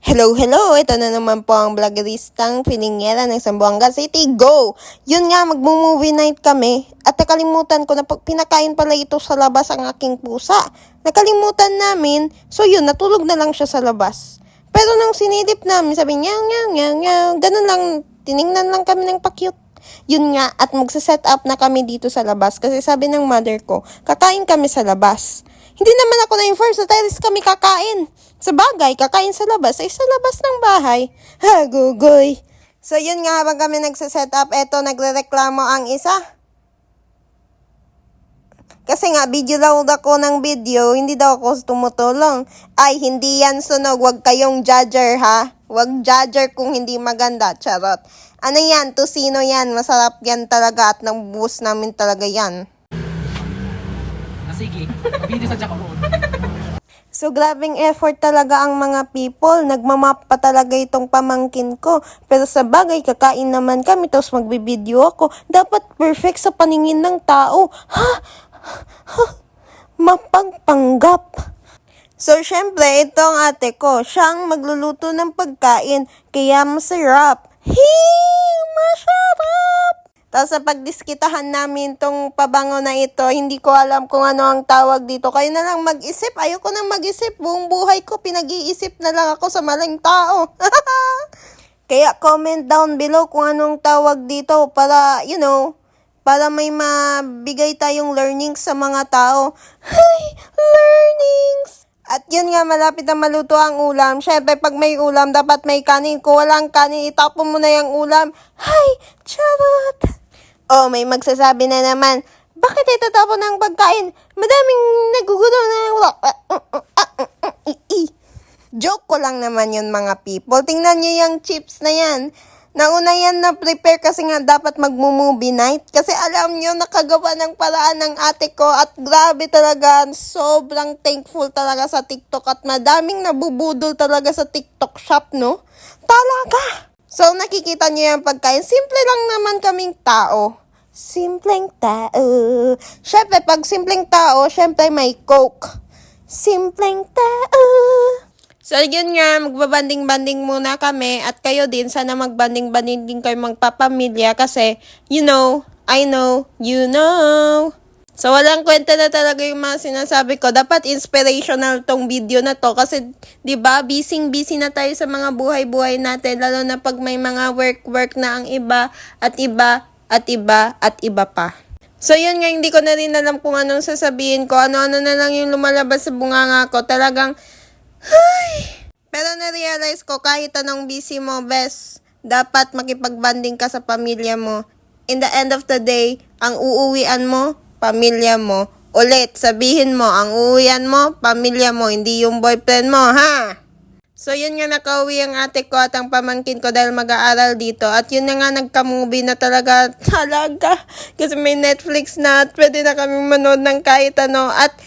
Hello, hello! Ito na naman po ang vloggeristang Filingera ng Zamboanga City. Go! Yun nga, mag-movie night kami. At nakalimutan ko na pinakain pala ito sa labas ang aking pusa. Nakalimutan namin. So yun, natulog na lang siya sa labas. Pero nung sinilip namin, sabi niya, ganun lang, tiningnan lang kami ng pa-cute. Yun nga, at magsa-set up na kami dito sa labas. Kasi sabi ng mother ko, kakain kami sa labas. Hindi naman ako na-inform, sa terrace kami kakain. Sa bagay, kakain sa labas, ay sa labas ng bahay. Ha, gugoy. So yun nga, habang kami nagsa-set up, eto, nagre-reklamo ang isa. Kasi nga, video daw ako ng video, hindi daw ako tumutulong. Ay, hindi yan sunog, wag kayong judger ha. Wag judger kung hindi maganda, charot. Ano yan, tusino yan, masarap yan talaga at nabubuhos namin talaga yan. Sige, video sa Jack Road. So, grabing effort talaga ang mga people. Nagmamap pa talaga itong pamangkin ko. Pero sa bagay, kakain naman kami, tapos magbibideo ako. Dapat perfect sa paningin ng tao. Mapagpanggap. So, syempre, itong ate ko, siyang magluluto ng pagkain. Kaya masarap. Masarap! Tapos sa pagdiskitahan namin tong pabango na ito, hindi ko alam kung ano ang tawag dito. Kayo na lang mag-isip. Ayoko nang mag-isip. Buong buhay ko, pinag-iisip na lang ako sa maling tao. Kaya comment down below kung anong tawag dito para, para may mabigay tayong learnings sa mga tao. Hi! Learnings! At yun nga, malapit na maluto ang ulam. Syempre, pag may ulam, dapat may kanin. Kung walang kanin, itapon mo na yung ulam. Hi! Charot! Oh, may magsasabi na naman, bakit itatapon ng pagkain? Madaming nagugutom na wala. Joke ko lang naman yun mga people. Tingnan nyo yung chips na yan. Nauna yan na prepare kasi nga dapat mag-movie night. Kasi alam nyo, nakagawa ng paraan ng ate ko at grabe talaga. Sobrang thankful talaga sa TikTok at madaming nabubudol talaga sa TikTok shop, no? Talaga! So, nakikita nyo yung pagkain. Simple lang naman kaming tao. Simpleng tao. Syempre, pag simpleng tao, syempre may Coke. Simpleng tao. So, yun nga, magbabanding-banding muna kami. At kayo din, sana magbanding-banding din kayo magpapamilya. Kasi, I know, you know. So, walang kwenta na talaga yung mga sinasabi ko. Dapat inspirational tong video na to. Kasi, di ba busy na tayo sa mga buhay-buhay natin. Lalo na pag may mga work na ang iba at iba pa. So, yun nga, hindi ko na rin alam kung anong sasabihin ko. Ano-ano na lang yung lumalabas sa bunganga ko. Talagang, Pero na-realize ko, kahit anong busy mo, best, dapat makipagbanding ka sa pamilya mo. In the end of the day, ang uuwian mo, pamilya mo. Ulit, sabihin mo, ang uuwian mo, pamilya mo, hindi yung boyfriend mo, ha? So, yun nga, nakauwi ang ate ko at ang pamangkin ko dahil mag-aaral dito. At yun na nga, nagka-movie na talaga. Kasi may Netflix na at pwede na kami manood ng kahit ano. At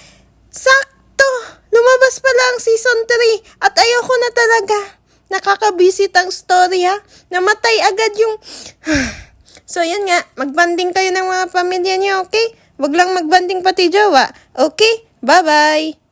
sakto, lumabas pala ang season 3. At ayoko na talaga. Nakakabisit ang story, ha? Namatay agad yung... So, yun nga, magbanding kayo ng mga pamilya niyo, okay? Wag lang magbanding pati jowa. Okay? Bye-bye!